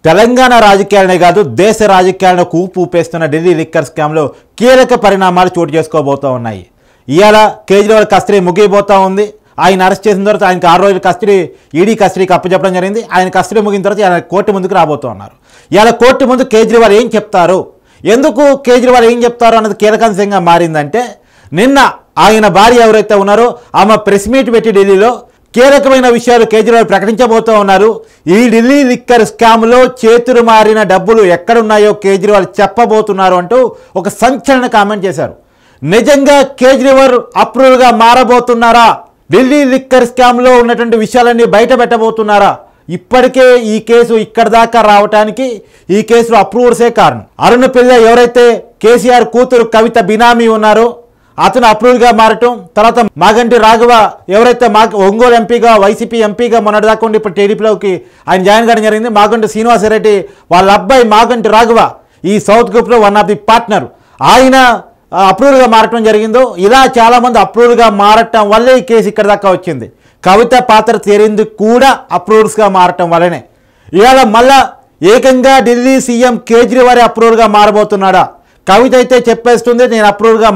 తెలంగాణ రాజకీయాలనే కాదు దేశ రాజకీయాలను కూపు ఊపేస్తున్న ఢిల్లీ లిక్కర్ స్కామ్లో కీలక పరిణామాలు చోటు చేసుకోబోతూ ఉన్నాయి. ఇవాళ కేజ్రీవాల్ కస్టడీ ముగిపోతూ ఉంది. ఆయన అరెస్ట్ చేసిన తర్వాత ఆయనకు 6 రోజుల కస్టడీ ఈడీ కస్టడీకి అప్పచెప్పడం జరిగింది. ఆయన కస్టడీ ముగిన తర్వాత ఆయన కోర్టు ముందుకు రాబోతూ ఉన్నారు. ఇవాళ కోర్టు ముందు కేజ్రీవాల్ ఏం చెప్తారు, ఎందుకు కేజ్రీవాల్ ఏం చెప్తారు అన్నది కీలకాంశంగా మారిందంటే, నిన్న ఆయన భార్య ఎవరైతే ఉన్నారో ఆమె ప్రెస్ మీట్ పెట్టి ఢిల్లీలో కీలకమైన విషయాలు కేజ్రీవాల్ ప్రకటించబోతూ ఉన్నారు. ఈ ఢిల్లీ లిక్కర్ స్కామ్లో చేతులు మారిన డబ్బులు ఎక్కడున్నాయో కేజ్రీవాల్ చెప్పబోతున్నారు అంటూ ఒక సంచలన కామెంట్ చేశారు. నిజంగా కేజ్రీవాల్ అప్రూవ్గా మారబోతున్నారా? ఢిల్లీ లిక్కర్ స్కామ్లో ఉన్నటువంటి విషయాలన్నీ బయట పెట్టబోతున్నారా? ఇప్పటికే ఈ కేసు ఇక్కడ దాకా రావడానికి ఈ కేసులో అప్రూవర్సే కారణం. అరుణ్ పిల్ల ఎవరైతే కేసీఆర్ కూతురు కవిత బినామీ ఉన్నారో అతను అప్రూవ్గా మారటం, తర్వాత మాగంటి రాఘవ ఎవరైతే ఒంగోలు ఎంపీగా వైసీపీ ఎంపీగా మొన్నటిదాకా ఉండి ఇప్పుడు టీడీపీలోకి ఆయన జాయిన్ కావడం జరిగింది. మాగంటి శ్రీనివాసరెడ్డి వాళ్ళ అబ్బాయి మాగంటి రాఘవ ఈ సౌత్ గ్రూప్లో వన్ ఆఫ్ ది పార్ట్నర్, ఆయన అప్రూవ్గా మారటం జరిగిందో. ఇలా చాలామంది అప్రూవ్గా మారటం వల్లే ఈ కేసు ఇక్కడ దాకా వచ్చింది. కవిత పాత్ర తేరింది కూడా అప్రూవ్స్గా మారటం వల్లనే. ఇవాళ మళ్ళా ఏకంగా ఢిల్లీ సీఎం కేజ్రీవాల్ అప్రూవ్గా మారబోతున్నాడా? కవిత అయితే చెప్పేస్తుంది నేను అప్రూవ్గా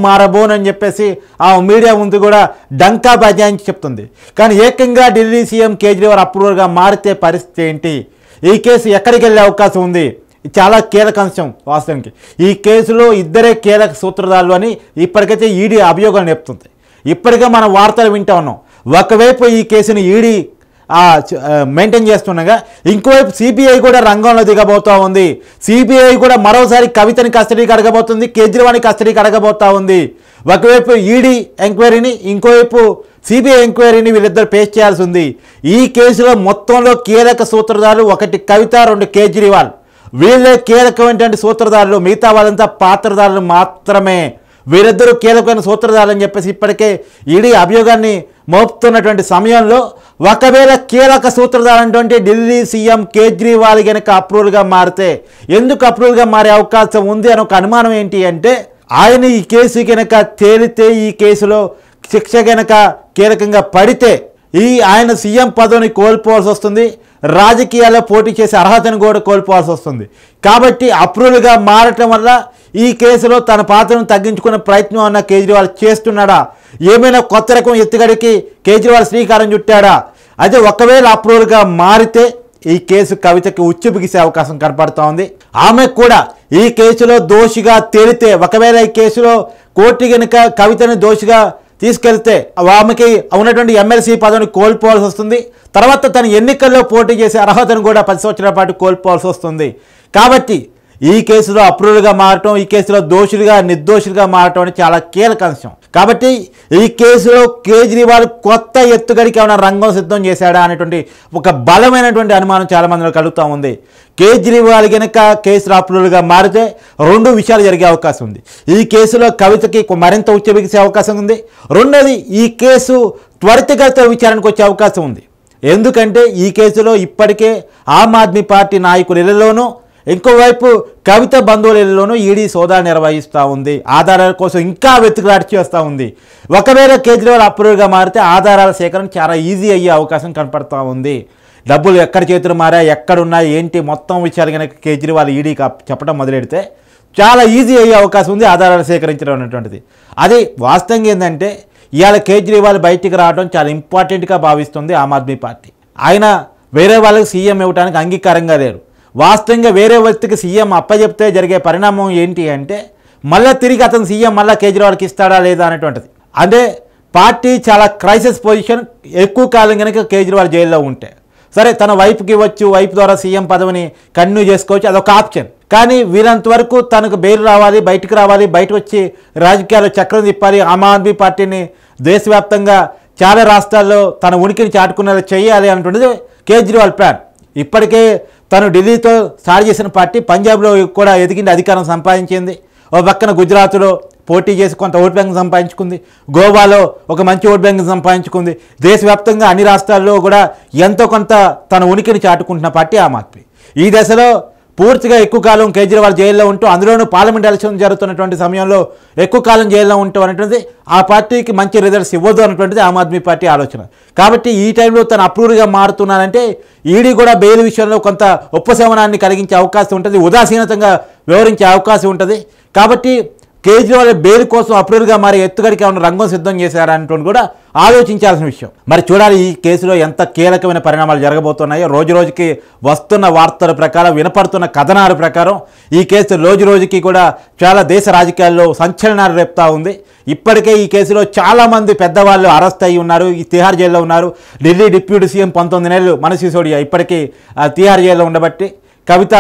మారబోనని చెప్పేసి ఆ మీడియా ముందు కూడా డంకా బజాయించి చెప్తుంది. కానీ ఏకంగా ఢిల్లీ సీఎం కేజ్రీవాల్ అప్రూవ్గా మారితే పరిస్థితి ఏంటి? ఈ కేసు ఎక్కడికి వెళ్ళే అవకాశం ఉంది? చాలా కీలక అంశం వాస్తవానికి. ఈ కేసులో ఇద్దరే కీలక సూత్రధారులు అని ఇప్పటికైతే ఈడీ అభియోగాలు చెప్తుంది. ఇప్పటికే మనం వార్తలు వింటూ ఉన్నాం. ఒకవైపు ఈ కేసుని ఈడీ మెయింటైన్ చేస్తుండగా ఇంకోవైపు సిబిఐ కూడా రంగంలో దిగబోతూ ఉంది. సిబిఐ కూడా మరోసారి కవితని కస్టడీకి అడగబోతుంది, కేజ్రీవాల్ని కస్టడీకి అడగబోతూ ఉంది. ఒకవైపు ఈడీ ఎంక్వైరీని, ఇంకోవైపు సిబిఐ ఎంక్వైరీని వీళ్ళిద్దరు ఫేస్ చేయాల్సి ఉంది. ఈ కేసులో మొత్తంలో కీలక సూత్రధారులు ఒకటి కవిత, 2 కేజ్రీవాల్. వీళ్ళే కీలకమైనటువంటి సూత్రధారులు, మిగతా వాళ్ళంతా పాత్రధారులు మాత్రమే. వీరిద్దరూ కీలకమైన సూత్రధారులు అని చెప్పేసి ఇప్పటికే ఈడీ అభియోగాన్ని మోపుతున్నటువంటి సమయంలో ఒకవేళ కీలక సూత్రధారైనటువంటి ఢిల్లీ సీఎం కేజ్రీవాల్ కనుక అప్రూవ్గా మారితే, ఎందుకు అప్రూవ్గా మారే అవకాశం ఉంది అని ఒక అనుమానం ఏంటి అంటే, ఆయన ఈ కేసు కనుక తేలితే, ఈ కేసులో శిక్ష కనుక కీలకంగా పడితే ఆయన సీఎం పదవిని కోల్పోవాల్సి వస్తుంది, రాజకీయాల్లో పోటీ చేసే అర్హతను కూడా కోల్పోవాల్సి వస్తుంది. కాబట్టి అప్రూవ్గా మారటం వల్ల ఈ కేసులో తన పాత్రను తగ్గించుకునే ప్రయత్నం అన్న కేజ్రీవాల్ చేస్తున్నాడా? ఏమైనా కొత్త రకం ఎత్తుగడికి కేజ్రీవాల్ శ్రీకారం చుట్టాడా? అయితే ఒకవేళ అప్రూవ్గా మారితే ఈ కేసు కవితకి ఉచ్చు బిగిసే అవకాశం కనపడుతూ ఉంది. ఆమె కూడా ఈ కేసులో దోషిగా తేలితే, ఒకవేళ ఈ కేసులో కోర్టు కనుక కవితని దోషిగా తీసుకెళ్తే ఆమెకి ఉన్నటువంటి ఎమ్మెల్సీ పదవిని కోల్పోవాల్సి వస్తుంది. తర్వాత తన ఎన్నికల్లో పోటీ చేసే అర్హతను కూడా 10 సంవత్సరాల పాటు కోల్పోవాల్సి వస్తుంది. కాబట్టి ఈ కేసులో అప్రూవ్గా మారటం, ఈ కేసులో దోషులుగా నిర్దోషులుగా మారటం అనేది చాలా కీలక అంశం. కాబట్టి ఈ కేసులో కేజ్రీవాల్ కొత్త ఎత్తుగడికి ఏమైనా రంగం సిద్ధం చేశాడా అనేటువంటి ఒక బలమైనటువంటి అనుమానం చాలా మందిలో కలుగుతూ ఉంది. కేజ్రీవాల్ కనుక కేసులో అప్రూవ్గా మారితే 2 విషయాలు జరిగే అవకాశం ఉంది. ఈ కేసులో కవితకి మరింత ఉచ్చబిగిసే అవకాశం ఉంది. రెండోది, ఈ కేసు త్వరితగతిన విచారణకు వచ్చే అవకాశం ఉంది. ఎందుకంటే ఈ కేసులో ఇప్పటికే ఆమ్ ఆద్మీ పార్టీ నాయకుల ఇళ్లలోనూ, ఇంకోవైపు కవిత బంధువుల ఇళ్లలోనూ ఈడీ సోదాలు నిర్వహిస్తూ ఉంది. ఆధారాల కోసం ఇంకా వెతుకులాట చేస్తూ ఉంది. ఒకవేళ కేజ్రీవాల్ అప్రూవ్గా మారితే ఆధారాల సేకరణ చాలా ఈజీ అయ్యే అవకాశం కనపడుతూ ఉంది. డబ్బులు ఎక్కడ చేతులు మారా, ఎక్కడున్నాయి, ఏంటి మొత్తం విషయాలు కనుక కేజ్రీవాల్ ఈడీకి చెప్పడం మొదలెడితే చాలా ఈజీ అయ్యే అవకాశం ఉంది ఆధారాలు సేకరించడం అనేటువంటిది. అది వాస్తవంగా ఏంటంటే, ఇవాళ కేజ్రీవాల్ బయటికి రావడం చాలా ఇంపార్టెంట్గా భావిస్తుంది ఆమ్ ఆద్మీ పార్టీ. ఆయన వేరే వాళ్ళకి సీఎం ఇవ్వడానికి అంగీకారంగా లేరు. వాస్తవంగా వేరే వ్యక్తికి సీఎం అప్పచెప్తే జరిగే పరిణామం ఏంటి అంటే, మళ్ళీ తిరిగి అతను సీఎం మళ్ళీ కేజ్రీవాల్కి ఇస్తాడా లేదా అనేటువంటిది. అంటే పార్టీ చాలా క్రైసిస్ పొజిషన్, ఎక్కువ కాలం కనుక కేజ్రీవాల్ జైల్లో ఉంటే సరే తన వైపుకి ఇవ్వచ్చు, వైపు ద్వారా సీఎం పదవిని కంటిన్యూ చేసుకోవచ్చు, అదొక ఆప్షన్. కానీ వీరంత వరకు తనకు బెయిల్ రావాలి, బయటకు రావాలి, బయటకు వచ్చి రాజకీయాల్లో చక్రం తిప్పాలి, ఆమ్ ఆద్మీ పార్టీని దేశవ్యాప్తంగా చాలా రాష్ట్రాల్లో తన ఉనికిని చాటుకునేలా చేయాలి అనేటువంటిది కేజ్రీవాల్ ప్లాన్. ఇప్పటికే తను ఢిల్లీతో స్టార్ట్ చేసిన పార్టీ పంజాబ్లో కూడా ఎదిగింది, అధికారం సంపాదించింది. ఓ పక్కన గుజరాత్లో పోటీ చేసి కొంత ఓట్ బ్యాంక్ సంపాదించుకుంది, గోవాలో ఒక మంచి ఓట్ బ్యాంక్ సంపాదించుకుంది. దేశవ్యాప్తంగా అన్ని రాష్ట్రాల్లో కూడా ఎంతో కొంత తన ఉనికిని చాటుకుంటున్న పార్టీ ఆమ్ ఆద్మీ. ఈ దశలో పూర్తిగా ఎక్కువ కాలం కేజ్రీవాల్ జైల్లో ఉంటూ అందులోనూ పార్లమెంట్ ఎలక్షన్ జరుగుతున్నటువంటి సమయంలో ఎక్కువ కాలం జైల్లో ఉంటూ అనేటువంటిది ఆ పార్టీకి మంచి రిజల్ట్స్ ఇవ్వదు అన్నటువంటిది ఆమ్ ఆద్మీ పార్టీ ఆలోచన. కాబట్టి ఈ టైంలో తను అప్రూవ్గా మారుతున్నానంటే ఈడీ కూడా బెయిల్ విషయంలో కొంత ఉపశమనాన్ని కలిగించే అవకాశం ఉంటుంది, ఉదాసీనతంగా వ్యవహరించే అవకాశం ఉంటుంది. కాబట్టి కేజ్రీవాల్ బెయిల్ కోసం అప్రూవ్గా మారి ఎత్తుగడికి ఏమైనా రంగం సిద్ధం చేశారనేటువంటి కూడా ఆలోచించాల్సిన విషయం. మరి చూడాలి ఈ కేసులో ఎంత కీలకమైన పరిణామాలు జరగబోతున్నాయో. రోజు రోజుకి వస్తున్న వార్తల ప్రకారం, వినపడుతున్న కథనాల ప్రకారం ఈ కేసు రోజు రోజుకి కూడా చాలా దేశ రాజకీయాల్లో సంచలనాలు రేపుతా ఉంది. ఇప్పటికే ఈ కేసులో చాలామంది పెద్దవాళ్ళు అరెస్ట్ అయ్యి ఉన్నారు, ఈ తిహార్ జైల్లో ఉన్నారు. ఢిల్లీ డిప్యూటీ సీఎం 19 నెలలు మనీష్ సిసోడియా ఇప్పటికీ తిహార్ జైల్లో ఉండబట్టి, కవిత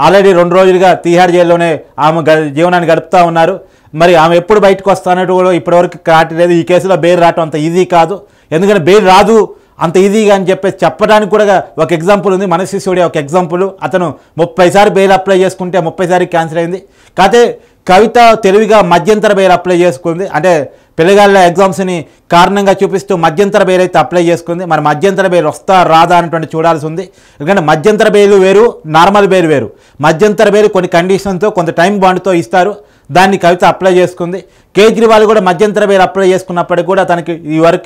ఆల్రెడీ 2 రోజులుగా తిహార్ జైల్లోనే ఆమె జీవనాన్ని గడుపుతూ ఉన్నారు. మరి ఆమె ఎప్పుడు బయటకు వస్తానట్టు కూడా ఇప్పటివరకు క్లారిటీ లేదు. ఈ కేసులో బెయిల్ రావటం అంత ఈజీ కాదు, ఎందుకంటే బెయిల్ రాదు అంత ఈజీగా అని చెప్పేసి చెప్పడానికి కూడా ఒక ఎగ్జాంపుల్ ఉంది. మనీష్ సిసోడియా ఒక ఎగ్జాంపుల్. అతను 30 సార్లు బెయిల్ అప్లై చేసుకుంటే 30 సార్లు క్యాన్సిల్ అయింది. కాకపోతే కవిత తెలివిగా మధ్యంతర బెయిల్ అప్లై చేసుకుంది. అంటే పిల్లగాళ్ళ ఎగ్జామ్స్ని కారణంగా చూపిస్తూ మధ్యంతర బెయిల్ అయితే అప్లై చేసుకుంది. మరి మధ్యంతర బెయిల్ వస్తా రాదా అనేటువంటి చూడాల్సి ఉంది. ఎందుకంటే మధ్యంతర బెయిల్ వేరు, నార్మల్ బెయిల్ వేరు. మధ్యంతర బెయిల్ కొన్ని కండిషన్తో కొంత టైం బాండ్తో ఇస్తారు, దాన్ని కవిత అప్లై చేసుకుంది. కేజ్రీవాల్ కూడా మధ్యంతర బెయిల్ అప్లై చేసుకున్నప్పటికీ కూడా తనకి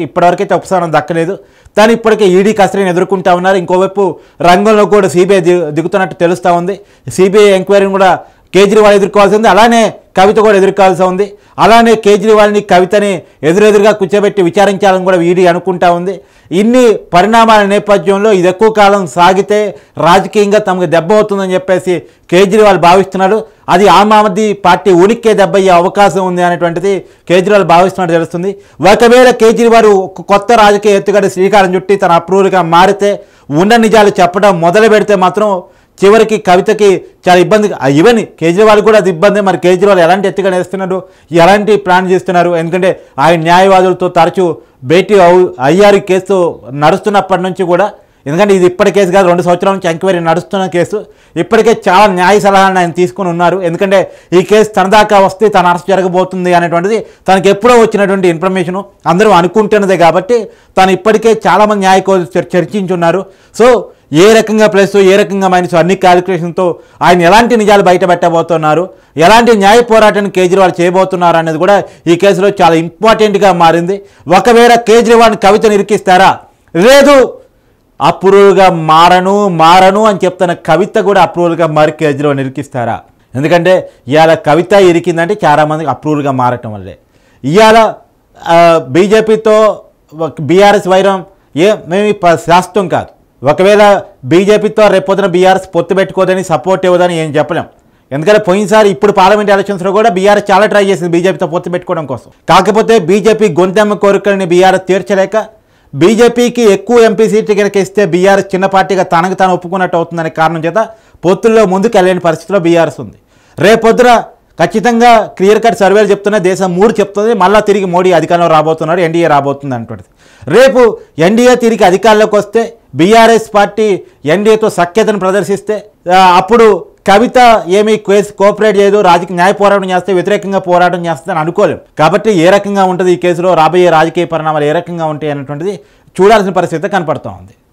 ఇప్పటివరకైతే ఉపశమనం దక్కలేదు. తను ఇప్పటికే ఈడీ కస్టడీని ఎదుర్కొంటా ఉన్నారు. ఇంకోవైపు రంగంలో కూడా సిబిఐ దిగుతున్నట్టు తెలుస్తూ ఉంది. సిబిఐ ఎంక్వైరీని కూడా కేజ్రీవాల్ ఎదుర్కోవాల్సి ఉంది, అలానే కవిత కూడా ఎదుర్కోవాల్సి ఉంది. అలానే కేజ్రీవాల్ని కవితని ఎదురెదురుగా కూర్చోబెట్టి విచారించాలని కూడా ఈడీ అనుకుంటా ఉంది. ఇన్ని పరిణామాల నేపథ్యంలో ఇది ఎక్కువ కాలం సాగితే రాజకీయంగా తమకు దెబ్బ అవుతుందని చెప్పేసి కేజ్రీవాల్ భావిస్తున్నాడు. అది ఆమ్ ఆద్మీ పార్టీ ఉనికే దెబ్బ అయ్యే అవకాశం ఉంది అనేటువంటిది కేజ్రీవాల్ భావిస్తున్నట్టు తెలుస్తుంది. ఒకవేళ కేజ్రీవాల్ కొత్త రాజకీయ ఎత్తుగడ శ్రీకారం చుట్టి తన అప్రూవ్గా మారితే, ఉన్న నిజాలు చెప్పడం మొదలు పెడితే మాత్రం చివరికి కవితకి చాలా ఇబ్బంది. ఈవెన్ కేజ్రీవాల్ కూడా అది ఇబ్బంది. మరి కేజ్రీవాల్ ఎలాంటి ఎత్తుగా వేస్తున్నారు, ఎలాంటి ప్లాన్ చేస్తున్నారు? ఎందుకంటే ఆయన న్యాయవాదులతో తరచూ భేటీ అయ్యారు. కేసు నడుస్తున్నప్పటి నుంచి కూడా, ఎందుకంటే ఇది ఇప్పటి కేసు కాదు, 2 సంవత్సరాల నుంచి ఎంక్వైరీ నడుస్తున్న కేసు. ఇప్పటికే చాలా న్యాయ సలహాలను ఆయన తీసుకుని ఉన్నారు. ఎందుకంటే ఈ కేసు తన దాకా వస్తే తన అరెస్ట్ జరగబోతుంది అనేటువంటిది తనకు ఎప్పుడో వచ్చినటువంటి ఇన్ఫర్మేషను, అందరూ అనుకుంటున్నదే. కాబట్టి తను ఇప్పటికే చాలామంది న్యాయవాదులు చర్చించున్నారు. సో ఏ రకంగా ప్లస్, ఏ రకంగా మైనస్ అన్ని క్యాలిక్యులేషన్తో ఆయన ఎలాంటి నిజాలు బయట పెట్టబోతున్నారు, ఎలాంటి న్యాయ పోరాటాన్ని కేజ్రీవాల్ చేయబోతున్నారు అనేది కూడా ఈ కేసులో చాలా ఇంపార్టెంట్గా మారింది. ఒకవేళ కేజ్రీవాల్ని కవితను ఇరికిస్తారా, లేదు అప్రూవల్గా మారను అని చెప్తున్న కవిత కూడా అప్రూవల్గా మారి కేజ్రీవాల్ని ఇరికిస్తారా? ఎందుకంటే ఇవాళ కవిత ఇరికిందంటే చాలామందికి అప్రూవల్గా మారటం వల్లే. ఇవాళ బీజేపీతో బీఆర్ఎస్ వైరం మేము శాస్త్రం కాదు. ఒకవేళ బీజేపీతో రేపొద్దున బీఆర్ఎస్ పొత్తు పెట్టుకోదని, సపోర్ట్ ఇవ్వదని ఏం చెప్పలేం. ఎందుకంటే పోయినసారి ఇప్పుడు పార్లమెంట్ ఎలక్షన్స్లో కూడా బీఆర్ఎస్ చాలా ట్రై చేసింది బీజేపీతో పొత్తు పెట్టుకోవడం కోసం. కాకపోతే బీజేపీ గొంతెమ్మ కోరికలని బీఆర్ఎస్ తీర్చలేక, బీజేపీకి ఎక్కువ ఎంపీ సీట్లు కనుక ఇస్తే బీఆర్ఎస్ చిన్న పార్టీగా తనకు తాను ఒప్పుకున్నట్టు అవుతుందనే కారణం చేత పొత్తుల్లో ముందుకు వెళ్ళలేని పరిస్థితిలో బీఆర్ఎస్ ఉంది. రేపొద్దున ఖచ్చితంగా క్లియర్ కట్ సర్వేలు చెప్తున్నాయి, దేశం 3 చెప్తుంది, మళ్ళీ తిరిగి మోడీ అధికారంలో రాబోతున్నాడు, ఎన్డీఏ రాబోతుంది అంటున్నది. రేపు ఎన్డీఏ తిరిగి అధికారంలోకి వస్తే బీఆర్ఎస్ పార్టీ ఎన్డీఏతో సఖ్యతను ప్రదర్శిస్తే అప్పుడు కవిత ఏమీ కోఆపరేట్ చేయదు, రాజకీయ న్యాయ పోరాటం చేస్తే వ్యతిరేకంగా పోరాటం చేస్తుందని అనుకోలేం. కాబట్టి ఏ రకంగా ఉంటుంది ఈ కేసులో రాబోయే రాజకీయ పరిణామాలు ఏ రకంగా ఉంటాయి అన్నటువంటిది చూడాల్సిన పరిస్థితి కనపడుతూ ఉంది.